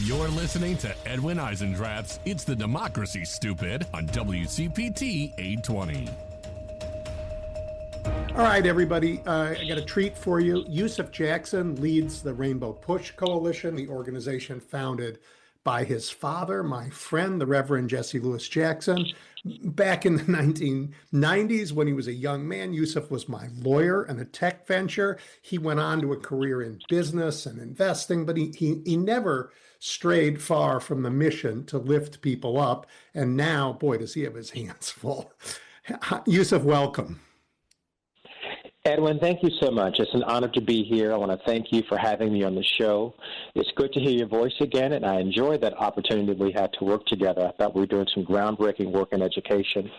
You're listening to Edwin Eisendrath's It's the Democracy, Stupid on WCPT 820. All right, everybody, I got a treat for you. Yusef Jackson leads the Rainbow Push Coalition, the organization founded by his father, my friend, the Reverend Jesse Lewis Jackson. Back in the 1990s, when he was a young man, Yusef was my lawyer in a tech venture. He went on to a career in business and investing, but he never strayed far from the mission to lift people up. And now, boy, does he have his hands full. Yusef, welcome. Edwin, thank you so much. It's an honor to be here. I want to thank you for having me on the show. It's good to hear your voice again, and I enjoyed that opportunity we had to work together. I thought we were doing some groundbreaking work in education.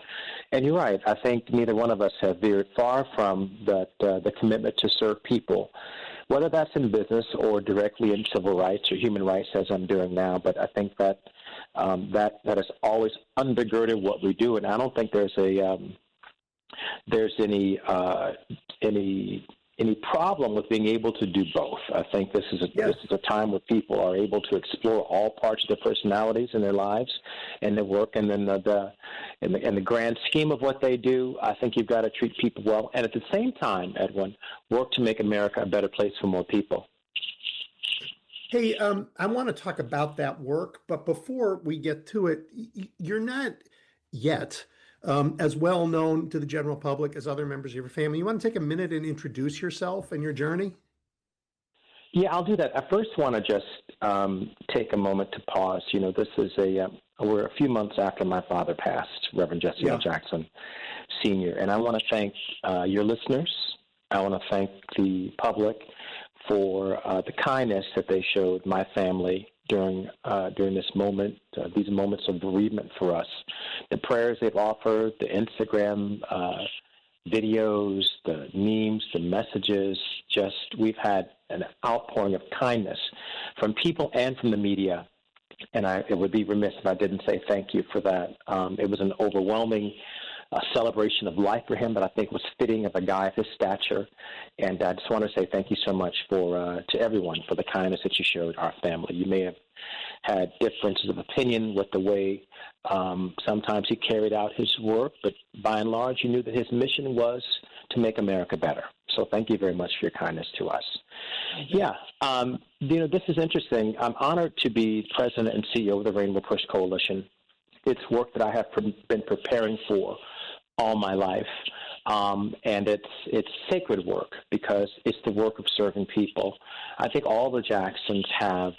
And you're right. I think neither one of us have veered far from the commitment to serve people, whether that's in business or directly in civil rights or human rights, as I'm doing now. But I think that that has always undergirded what we do, and I don't think there's any problem with being able to do both. I think this is a time where people are able to explore all parts of their personalities in their lives and their work, and then in the grand scheme of what they do, I think you've got to treat people well, and at the same time, Edwin, work to make America a better place for more people. Hey, I want to talk about that work, but before we get to it, you're not yet as well known to the general public as other members of your family. You want to take a minute and introduce yourself and your journey? Yeah, I'll do that. I first want to just take a moment to pause. You know, this is we're a few months after my father passed, Reverend Jesse L. Jackson Sr., and I want to thank your listeners. I want to thank the public for the kindness that they showed my family during this moment, these moments of bereavement for us. The prayers they've offered, the Instagram videos, the memes, the messages, we've had an outpouring of kindness from people and from the media. And it would be remiss if I didn't say thank you for that. It was an overwhelming celebration of life for him that I think was fitting of a guy of his stature. And I just want to say thank you so much to everyone for the kindness that you showed our family. You may have had differences of opinion with the way sometimes he carried out his work, but by and large, you knew that his mission was to make America better. So thank you very much for your kindness to us. Yeah, this is interesting. I'm honored to be president and CEO of the Rainbow Push Coalition. It's work that I have been preparing for all my life, and it's sacred work because it's the work of serving people. I think all the Jacksons have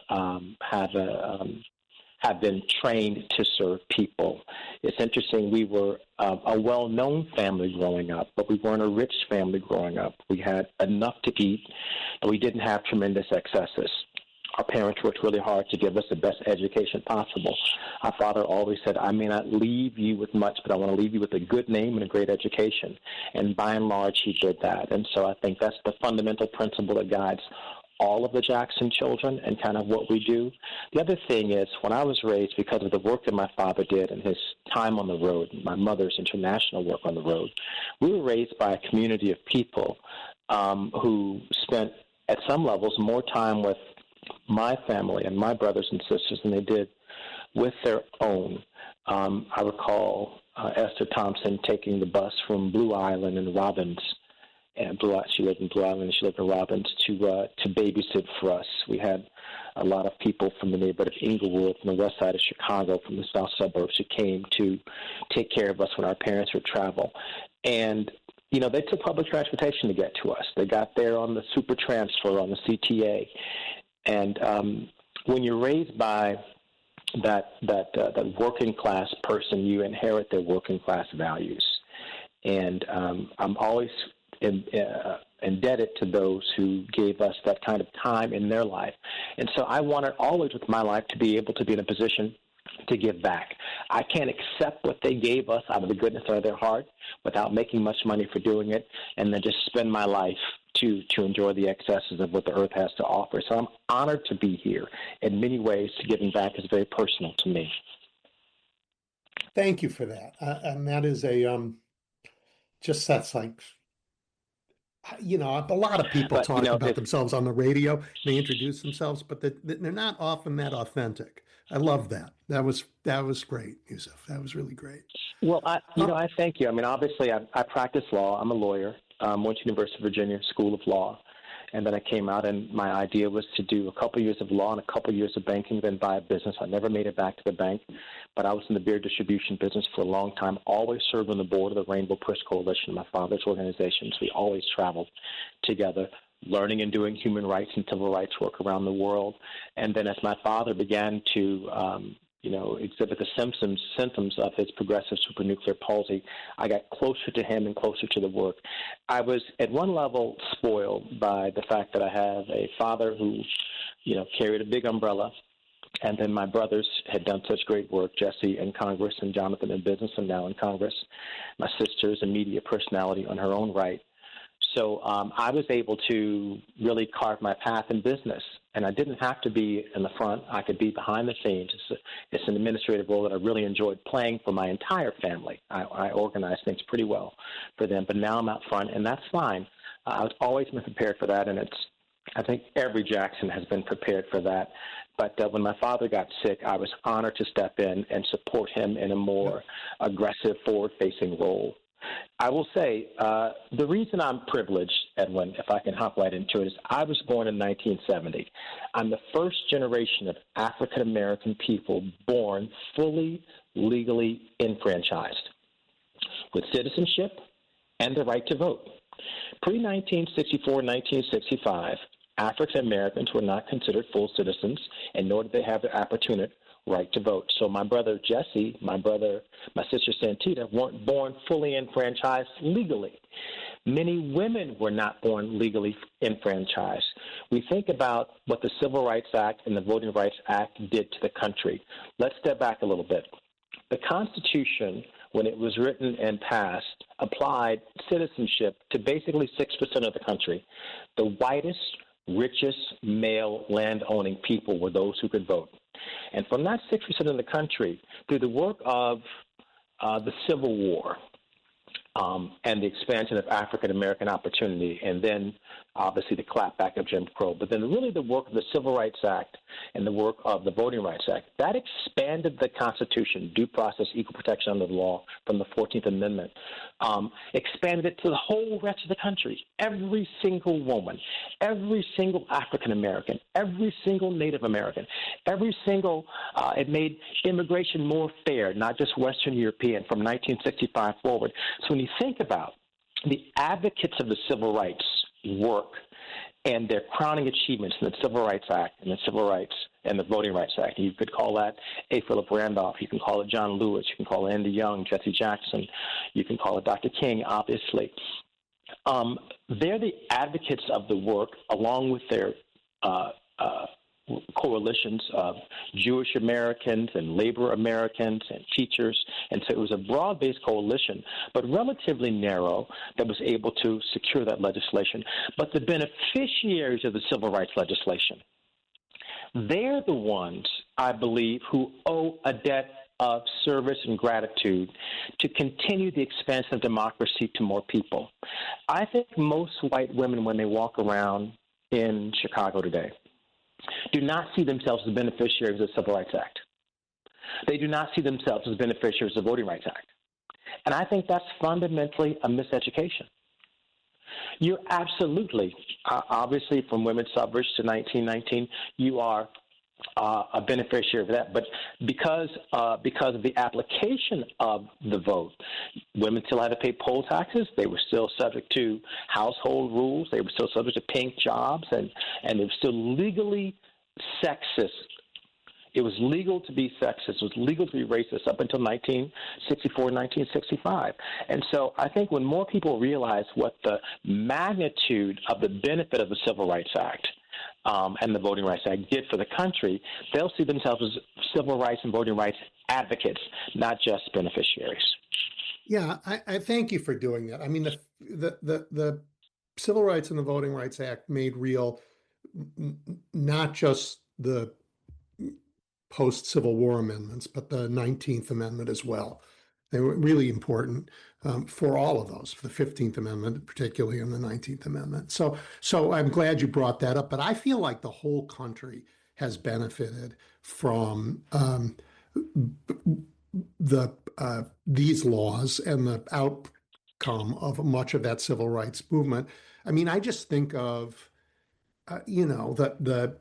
been trained to serve people. It's interesting. We were a well-known family growing up, but we weren't a rich family growing up. We had enough to eat, but we didn't have tremendous excesses. Our parents worked really hard to give us the best education possible. Our father always said, I may not leave you with much, but I want to leave you with a good name and a great education. And by and large, he did that. And so I think that's the fundamental principle that guides all of the Jackson children and kind of what we do. The other thing is, when I was raised, because of the work that my father did and his time on the road, my mother's international work on the road, we were raised by a community of people who spent, at some levels, more time with my family and my brothers and sisters than they did with their own. I recall Esther Thompson taking the bus from Blue Island and Robbins, and she lived in Blue Island and she lived in Robbins, to babysit for us. We had a lot of people from the neighborhood of Inglewood, from the west side of Chicago, from the south suburbs, who came to take care of us when our parents would travel. And they took public transportation to get to us. They got there on the Super Transfer, on the CTA. And when you're raised by that working class person, you inherit their working class values. And I'm always indebted to those who gave us that kind of time in their life. And so I wanted always with my life to be able to be in a position to give back. I can't accept what they gave us out of the goodness of their heart without making much money for doing it, and then just spend my life to enjoy the excesses of what the earth has to offer. So I'm honored to be here. In many ways, giving back is very personal to me. Thank you for that. And that is that's like A lot of people But talk about if themselves on the radio. They introduce themselves, but they're not often that authentic. I love that. That was great, Yusuf. That was really great. well, Uh, I thank you. I mean, obviously, I practice law. I'm a lawyer. Went to University of Virginia School of Law, and then I came out, and my idea was to do a couple years of law and a couple years of banking, then buy a business. I never made it back to the bank, but I was in the beer distribution business for a long time. Always served on the board of the Rainbow Push Coalition, my father's organization. So we always traveled together, learning and doing human rights and civil rights work around the world. And then as my father began to exhibit the symptoms of his progressive supranuclear palsy, I got closer to him and closer to the work. I was, at one level, spoiled by the fact that I have a father who, carried a big umbrella, and then my brothers had done such great work, Jesse in Congress and Jonathan in business and now in Congress. My sister's a media personality on her own right. So I was able to really carve my path in business, and I didn't have to be in the front. I could be behind the scenes. It's an administrative role that I really enjoyed playing for my entire family. I organized things pretty well for them, but now I'm out front, and that's fine. I've always been prepared for that, and I think every Jackson has been prepared for that. But when my father got sick, I was honored to step in and support him in a more aggressive, forward-facing role. I will say the reason I'm privileged, Edwin, if I can hop right into it, is I was born in 1970. I'm the first generation of African-American people born fully, legally enfranchised with citizenship and the right to vote. Pre-1964, 1965, African Americans were not considered full citizens, and nor did they have the opportunity right to vote. So my brother Jesse, my sister Santita weren't born fully enfranchised legally. Many women were not born legally enfranchised. We think about what the Civil Rights Act and the Voting Rights Act did to the country. Let's step back a little bit. The Constitution, when it was written and passed, applied citizenship to basically 6% of the country. The whitest, richest male land-owning people were those who could vote. And from that 6% of the country, through the work of the Civil War and the expansion of African-American opportunity, and then obviously the clapback of Jim Crow, but then really the work of the Civil Rights Act and the work of the Voting Rights Act, that expanded the Constitution, due process, equal protection under the law from the 14th Amendment, expanded it to the whole rest of the country. Every single woman, every single African-American, every single Native American, it made immigration more fair, not just Western European, from 1965 forward. So when you think about the advocates of the civil rights work and their crowning achievements in the Civil Rights Act and the Civil Rights and the Voting Rights Act. You could call that A. Philip Randolph. You can call it John Lewis. You can call it Andy Young, Jesse Jackson. You can call it Dr. King, obviously. They're the advocates of the work, along with their coalitions of Jewish Americans and labor Americans and teachers. And so it was a broad-based coalition, but relatively narrow, that was able to secure that legislation. But the beneficiaries of the civil rights legislation, they're the ones, I believe, who owe a debt of service and gratitude to continue the expansion of democracy to more people. I think most white women, when they walk around in Chicago today, do not see themselves as beneficiaries of the Civil Rights Act. They do not see themselves as beneficiaries of the Voting Rights Act. And I think that's fundamentally a miseducation. You're absolutely, obviously, from women's suffrage to 1919, you are a beneficiary of that. But because of the application of the vote, women still had to pay poll taxes. They were still subject to household rules. They were still subject to pink jobs, and they were still legally sexist. It was legal to be sexist. It was legal to be racist up until 1964, 1965. And so I think when more people realize what the magnitude of the benefit of the Civil Rights Act and the Voting Rights Act did for the country, they'll see themselves as civil rights and voting rights advocates, not just beneficiaries. Yeah, I thank you for doing that. I mean, the Civil Rights and the Voting Rights Act made real not just the post-Civil War amendments, but the 19th Amendment as well. They were really important for all of those, for the 15th Amendment, particularly, and the 19th Amendment. So I'm glad you brought that up. But I feel like the whole country has benefited from these laws and the outcome of much of that civil rights movement. I mean, I just think of the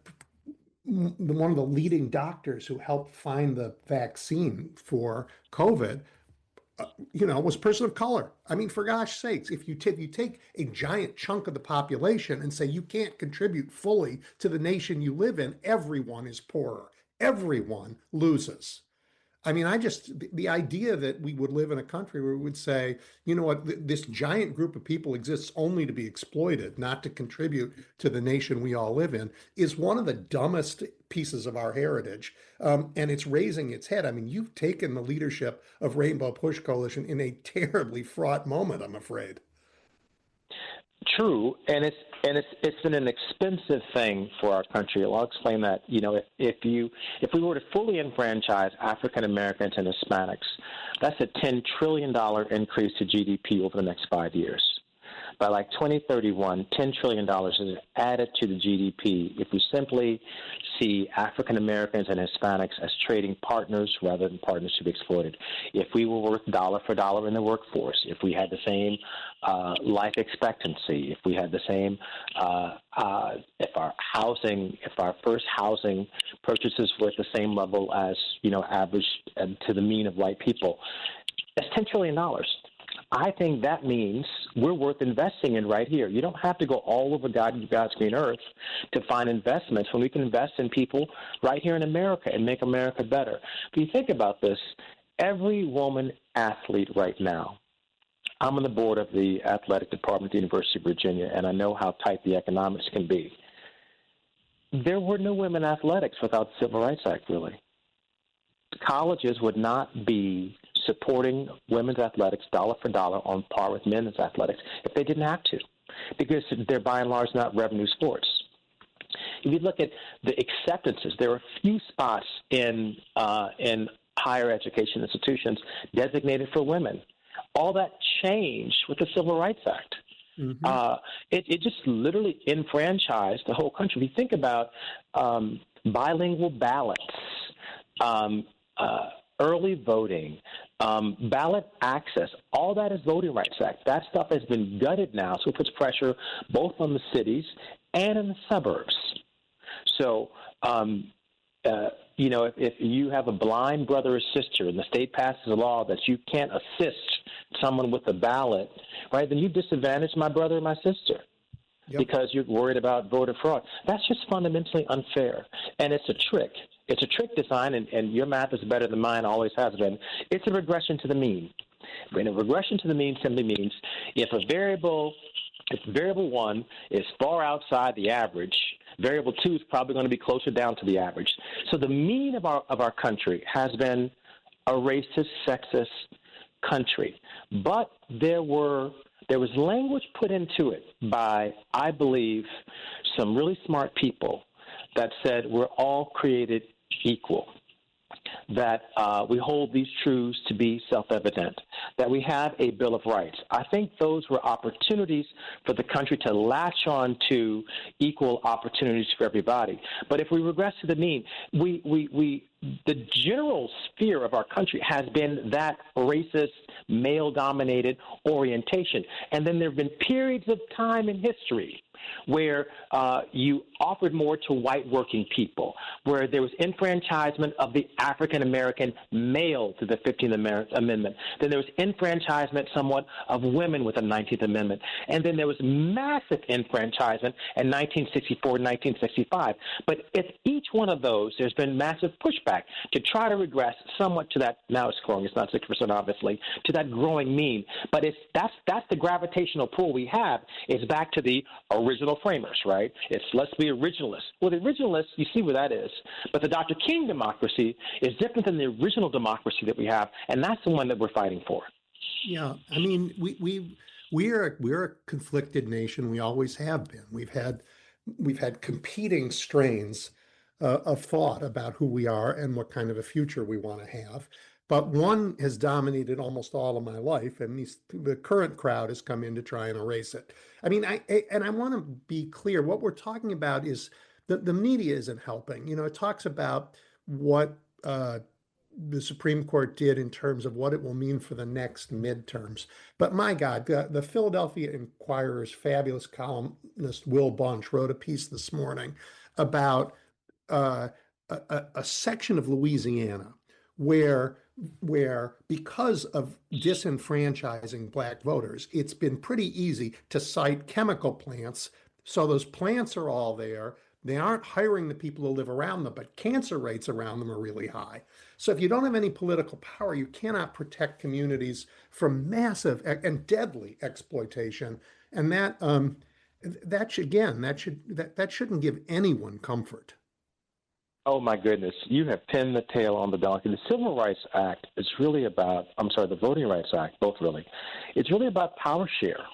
one of the leading doctors who helped find the vaccine for COVID, was a person of color. I mean, for gosh sakes, if you take a giant chunk of the population and say you can't contribute fully to the nation you live in, everyone is poorer. Everyone loses. I mean, the idea that we would live in a country where we would say, you know what, this giant group of people exists only to be exploited, not to contribute to the nation we all live in, is one of the dumbest pieces of our heritage. And it's raising its head. I mean, you've taken the leadership of Rainbow Push Coalition in a terribly fraught moment, I'm afraid. True, and it's been an expensive thing for our country. I'll explain that. If we were to fully enfranchise African Americans and Hispanics, that's a $10 trillion increase to GDP over the next 5 years. By like 2031, $10 trillion is added to the GDP if we simply see African Americans and Hispanics as trading partners rather than partners to be exploited. If we were worth dollar for dollar in the workforce, if we had the same life expectancy, if we had the same, if our first housing purchases were at the same level as, average to the mean of white people, that's $10 trillion. I think that means we're worth investing in right here. You don't have to go all over God's green earth to find investments when we can invest in people right here in America and make America better. If you think about this, every woman athlete right now, I'm on the board of the athletic department at the University of Virginia, and I know how tight the economics can be. There were no women athletics without the Civil Rights Act, really. Colleges would not be supporting women's athletics dollar for dollar on par with men's athletics if they didn't have to, because they're by and large not revenue sports. If you look at the acceptances, there are few spots in higher education institutions designated for women. All that changed with the Civil Rights Act. Mm-hmm. It just literally enfranchised the whole country. If you think about bilingual ballots, early voting, ballot access, all that is Voting Rights Act. That stuff has been gutted now, so it puts pressure both on the cities and in the suburbs. So, if you have a blind brother or sister and the state passes a law that you can't assist someone with a ballot, right, then you disadvantage my brother or my sister. Yep. Because you're worried about voter fraud. That's just fundamentally unfair, and it's a trick. It's a trick design, and your math is better than mine, always has been. It's a regression to the mean. And a regression to the mean simply means if variable 1 is far outside the average, variable 2 is probably going to be closer down to the average. So the mean of our country has been a racist, sexist country. But there was language put into it by, I believe, some really smart people that said we're all created equal, that we hold these truths to be self-evident, that we have a Bill of Rights. I think those were opportunities for the country to latch on to equal opportunities for everybody. But if we regress to the mean, the general sphere of our country has been that racist, male-dominated orientation. And then there have been periods of time in history where you offered more to white working people, where there was enfranchisement of the African-American male to the 15th Amendment. Then there was enfranchisement somewhat of women with the 19th Amendment. And then there was massive enfranchisement in 1964 and 1965. But at each one of those, there's been massive pushback to try to regress somewhat to that. Now it's growing. It's not 6%, obviously, to that growing mean. But that's the gravitational pull we have, is back to the original framers, right? It's let's be originalists. Well, the originalists, you see where that is. But the Dr. King democracy is different than the original democracy that we have, and that's the one that we're fighting for. Yeah, I mean, we're a conflicted nation. We always have been. We've had competing strains of thought about who we are and what kind of a future we want to have. but one has dominated almost all of my life, and the current crowd has come in to try and erase it. I mean, I want to be clear. What we're talking about is the media isn't helping. You know, it talks about what the Supreme Court did in terms of what it will mean for the next midterms. But my God, the Philadelphia Inquirer's fabulous columnist Will Bunch wrote a piece this morning about uh, a section of Louisiana where because of disenfranchising black voters, it's been pretty easy to cite chemical plants. So those plants are all there. They aren't hiring the people who live around them, but cancer rates around them are really high. So if you don't have any political power, you cannot protect communities from massive and deadly exploitation. And that shouldn't give anyone comfort. Oh my goodness, you have pinned the tail on the donkey. The Civil Rights Act is really about, I'm sorry, the Voting Rights Act, both really. It's really about power share.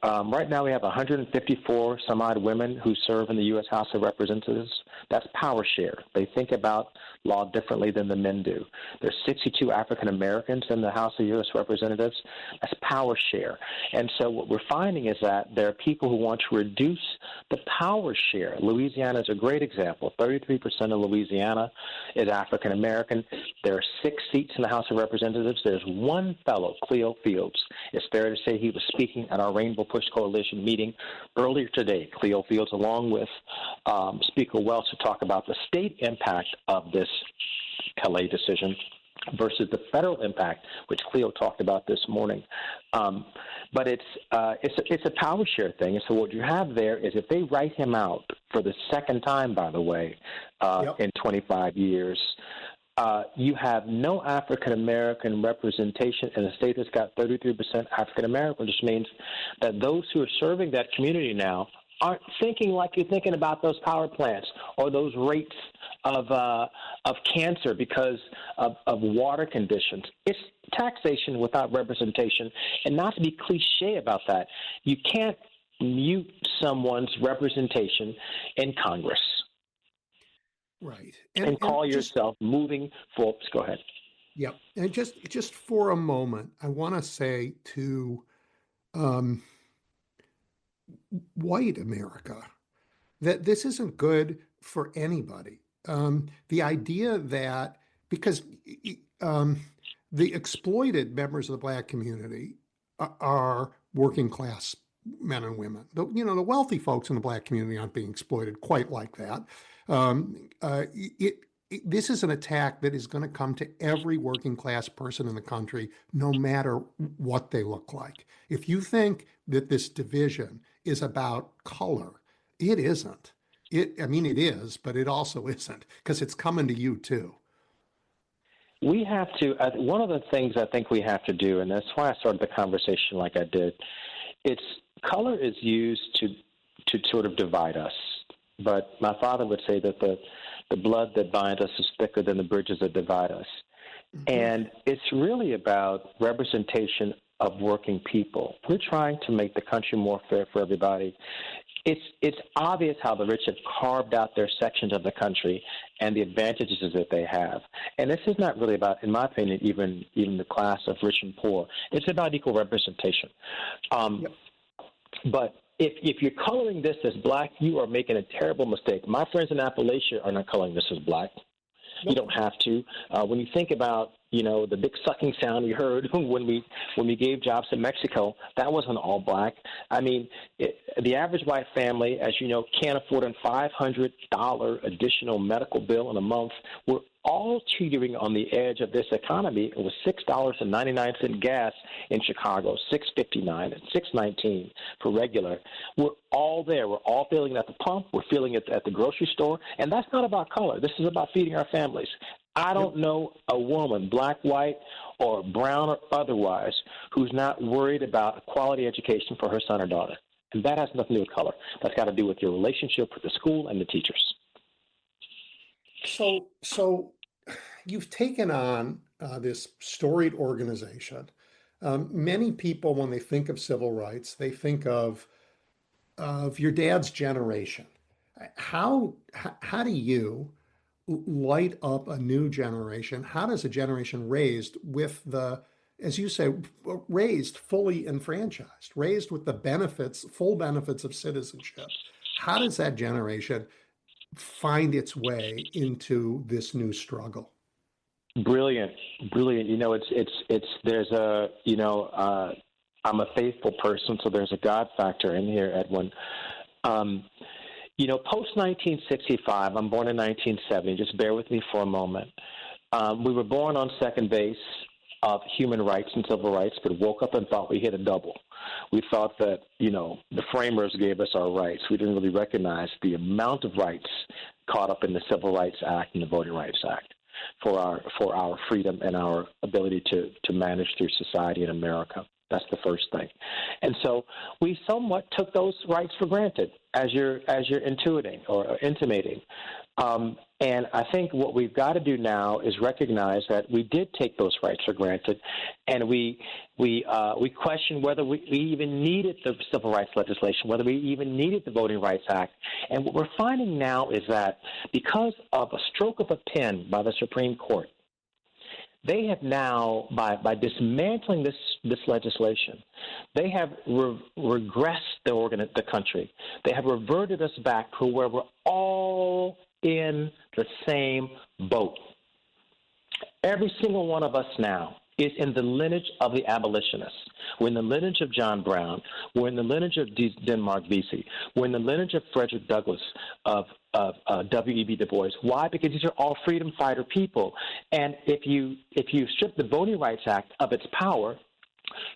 Right now, we have 154 some odd women who serve in the U.S. House of Representatives. That's power share. They think about law differently than the men do. There's 62 African Americans in the House of U.S. Representatives. That's power share. And so what we're finding is that there are people who want to reduce the power share. Louisiana is a great example. 33% of Louisiana is African American. There are 6 seats in the House of Representatives. There's one fellow, Cleo Fields. It's fair to say he was speaking at our Rainbow Push Coalition meeting earlier today. Cleo Fields, along with Speaker Welch, to talk about the state impact of this Calais decision versus the federal impact, which Cleo talked about this morning. But it's a power share thing. And so what you have there is if they write him out for the second time, by the way, in 25 years, you have no African American representation in a state that's got 33% African American, which means that those who are serving that community now aren't thinking like you're thinking about those power plants or those rates of cancer because of water conditions. It's taxation without representation. And not to be cliche about that, you can't mute someone's representation in Congress. Right. And call yourself moving forward. Go ahead. Yep. And just for a moment, I want to say to white America that this isn't good for anybody. The idea that because the exploited members of the black community are working class men and women. The wealthy folks in the black community aren't being exploited quite like that. This is an attack that is going to come to every working class person in the country, no matter what they look like. If you think that this division is about color, it isn't. It is, but it also isn't, because it's coming to you too. We have to, one of the things I think we have to do, and that's why I started the conversation like I did, color is used to sort of divide us. But my father would say that the blood that binds us is thicker than the bridges that divide us. Mm-hmm. And it's really about representation of working people. We're trying to make the country more fair for everybody. It's obvious how the rich have carved out their sections of the country and the advantages that they have. And this is not really about, in my opinion, even the class of rich and poor. It's about equal representation. Yep. But if you're coloring this as black, you are making a terrible mistake. My friends in Appalachia are not coloring this as black. You don't have to. When you think about, the big sucking sound we heard when we gave jobs in Mexico, that wasn't all black. I mean, the average white family, as you know, can't afford a $500 additional medical bill in a month. We're all teetering on the edge of this economy. It was $6.99 gas in Chicago, $6.59 and $6.19 for regular. We're all there. We're all feeling it at the pump. We're feeling it at the grocery store. And that's not about color. This is about feeding our families. I don't know a woman, black, white, or brown or otherwise, who's not worried about a quality education for her son or daughter. And that has nothing to do with color. That's got to do with your relationship with the school and the teachers. So you've taken on this storied organization. Many people, when they think of civil rights, they think of your dad's generation. How do you light up a new generation? How does a generation raised with the, as you say, raised fully enfranchised, raised with the benefits, full benefits of citizenship? How does that generation find its way into this new struggle? Brilliant, brilliant. There's a, I'm a faithful person, so there's a God factor in here, Edwin. Um, Post 1965, I'm born in 1970. Just bear with me for a moment. We were born on second base of human rights and civil rights, but woke up and thought we hit a double. We thought that, the framers gave us our rights. We didn't really recognize the amount of rights caught up in the Civil Rights Act and the Voting Rights Act for our freedom and our ability to manage through society in America. That's the first thing. And so we somewhat took those rights for granted, as you're intuiting or intimating. And I think what we've got to do now is recognize that we did take those rights for granted, and we question whether we even needed the civil rights legislation, whether we even needed the Voting Rights Act. And what we're finding now is that because of a stroke of a pen by the Supreme Court, they have now, by dismantling this legislation, they have regressed the country. They have reverted us back to where we're all in the same boat. Every single one of us now is in the lineage of the abolitionists. We're in the lineage of John Brown. We're in the lineage of Denmark Vesey. We're in the lineage of Frederick Douglass, of W.E.B. Du Bois. Why? Because these are all freedom fighter people. And if you strip the Voting Rights Act of its power,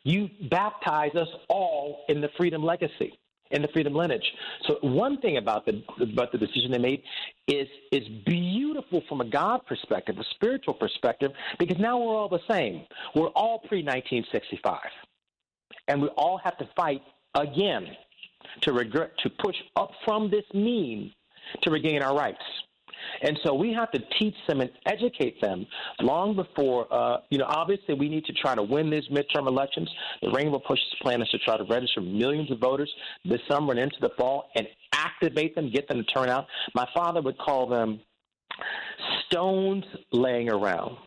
you baptize us all in the freedom legacy, in the freedom lineage. So one thing about the decision they made is beautiful from a God perspective, a spiritual perspective, because now we're all the same. We're all pre-1965. And we all have to fight again to push up from this mean to regain our rights. And so we have to teach them and educate them long before, obviously we need to try to win these midterm elections. The Rainbow Push's plan is to try to register millions of voters this summer and into the fall and activate them, get them to turn out. My father would call them stones laying around.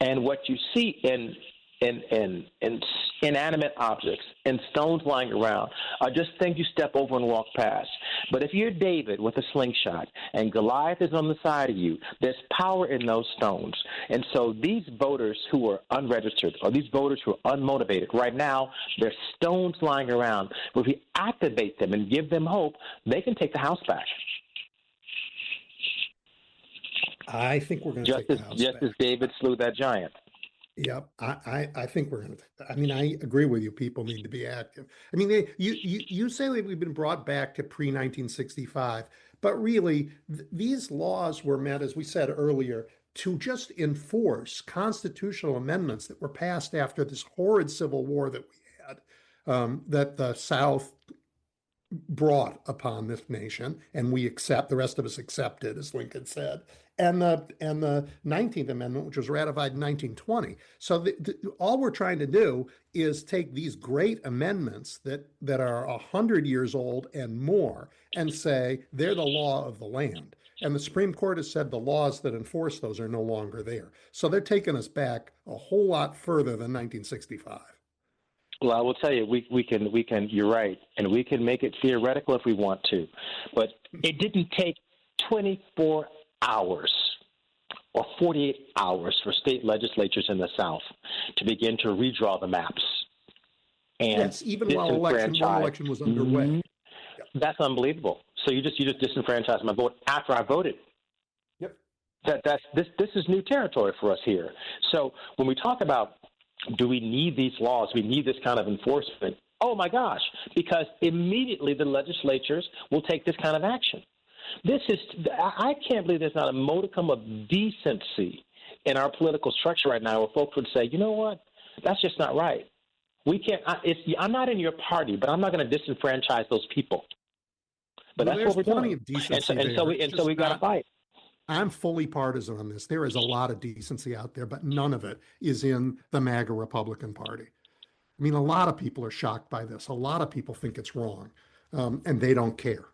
And what you see in inanimate objects and stones lying around are just things you step over and walk past. But if you're David with a slingshot and Goliath is on the side of you, there's power in those stones. And so these voters who are unregistered or these voters who are unmotivated, right now, there's stones lying around. But if we activate them and give them hope, they can take the house back. I think we're going to take the house just back. as David slew that giant. Yep, I think we're going to. I mean, I agree with you. People need to be active. I mean, you say that we've been brought back to pre-1965, but really, these laws were meant, as we said earlier, to just enforce constitutional amendments that were passed after this horrid Civil War that we had, that the South brought upon this nation, and the rest of us accepted, as Lincoln said, and the 19th Amendment, which was ratified in 1920. So all we're trying to do is take these great amendments that are 100 years old and more and say they're the law of the land. And the Supreme Court has said the laws that enforce those are no longer there. So they're taking us back a whole lot further than 1965. Well, I will tell you, we can, you're right, and we can make it theoretical if we want to. But it didn't take 24 hours or 48 hours for state legislatures in the South to begin to redraw the maps. And yes, even while one election was underway. That's unbelievable. So you just disenfranchised my vote after I voted. Yep. This is new territory for us here. So when we talk about do we need these laws, we need this kind of enforcement, oh my gosh, because immediately the legislatures will take this kind of action. I can't believe there's not a modicum of decency in our political structure right now where folks would say, you know what, that's just not right. We can't. I'm not in your party, but I'm not going to disenfranchise those people. But that's what we're doing. Of decency and so we got to fight. I'm fully partisan on this. There is a lot of decency out there, but none of it is in the MAGA Republican Party. I mean, a lot of people are shocked by this. A lot of people think it's wrong, and they don't care.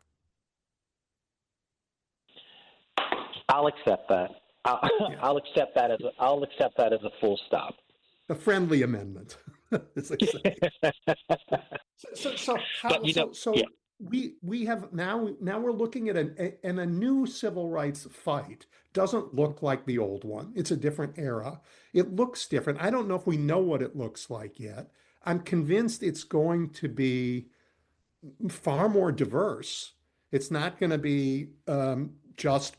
I'll accept that. I'll accept that as a full stop. A friendly amendment, as they say. Yeah. We have now we're looking at a new civil rights fight. Doesn't look like the old one. It's a different era. It looks different. I don't know if we know what it looks like yet. I'm convinced it's going to be far more diverse. It's not going to be just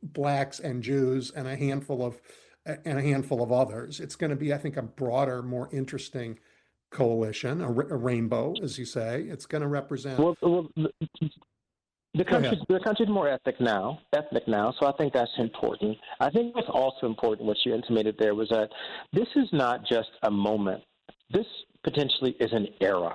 blacks and Jews and a handful of others. It's going to be, I think, a broader, more interesting coalition, a rainbow, as you say. It's going to represent. Well, the country's more ethnic now, so I think that's important. I think what's also important, what you intimated there, was that this is not just a moment. This potentially is an era.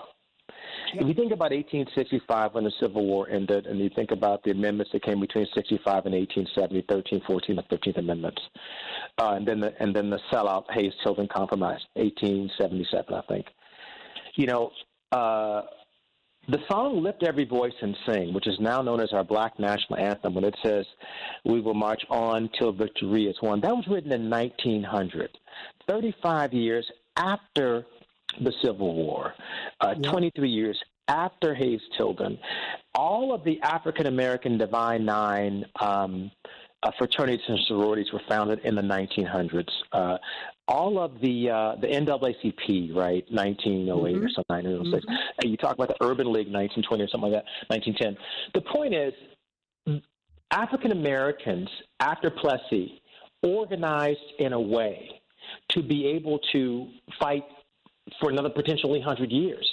Yeah. If you think about 1865 when the Civil War ended, and you think about the amendments that came between 65 and 1870, 13, 14, and 15th Amendments, and then the sellout Hayes-Tilden Compromise, 1877, I think. The song "Lift Every Voice and Sing," which is now known as our Black National Anthem, when it says, "We will march on till victory is won," that was written in 1900, 35 years after the Civil War, 23 years after Hayes-Tilden. All of the African-American Divine Nine fraternities and sororities were founded in the 1900s. All of the NAACP, right, 1908 or something, 1906. And you talk about the Urban League, 1920 or something like that, 1910. The point is, African Americans, after Plessy, organized in a way to be able to fight for another potentially 100 years.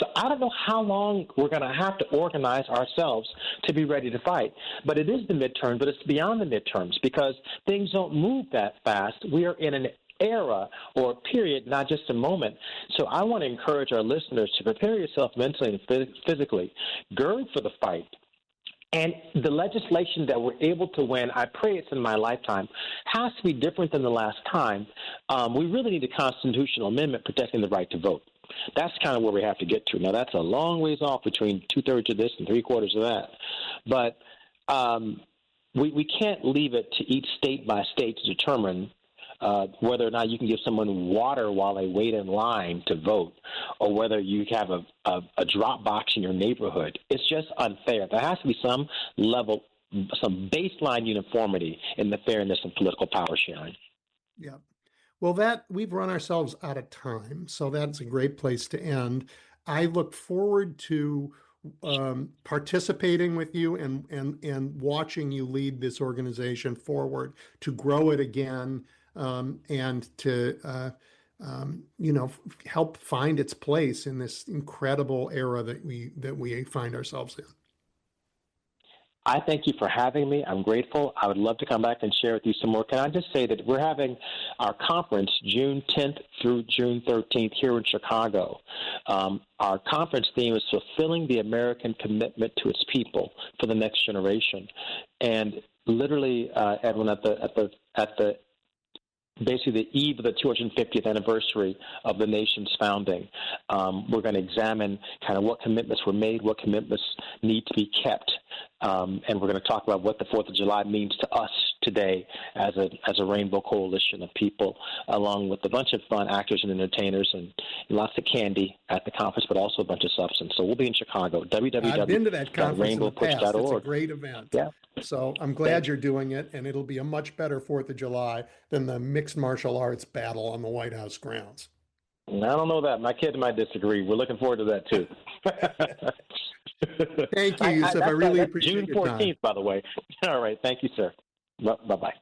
So I don't know how long we're going to have to organize ourselves to be ready to fight. But it is the midterm, but it's beyond the midterms because things don't move that fast. We are in an era or a period, not just a moment. So I want to encourage our listeners to prepare yourself mentally and physically. Gird for the fight. And the legislation that we're able to win, I pray it's in my lifetime, has to be different than the last time. We really need a constitutional amendment protecting the right to vote. That's kind of where we have to get to. Now, that's a long ways off between 2/3 of this and 3/4 of that. But we can't leave it to each state by state to determine whether or not you can give someone water while they wait in line to vote, or whether you have a drop box in your neighborhood. It's just unfair. There has to be some level, some baseline uniformity in the fairness of political power sharing. Yeah. Well, we've run ourselves out of time, so that's a great place to end. I look forward to participating with you and watching you lead this organization forward to grow it again. And to help find its place in this incredible era that we find ourselves in. I thank you for having me. I'm grateful. I would love to come back and share with you some more. Can I just say that we're having our conference June 10th through June 13th here in Chicago. Our conference theme is fulfilling the American commitment to its people for the next generation. And literally, Edwin, at the basically the eve of the 250th anniversary of the nation's founding, we're going to examine kind of what commitments were made, what commitments need to be kept, and we're going to talk about what the 4th of July means to us today as a rainbow coalition of people, along with a bunch of fun actors and entertainers and lots of candy at the conference, but also a bunch of substance. So we'll be in Chicago. I've been to that conference in the past. It's a great event. Yeah. So I'm glad you're doing it, and it'll be a much better 4th of July than the mixed martial arts battle on the White House grounds. I don't know that. My kids might disagree. We're looking forward to that, too. Thank you, Yusef. I really appreciate June 14th, by the way. All right. Thank you, sir. Bye-bye.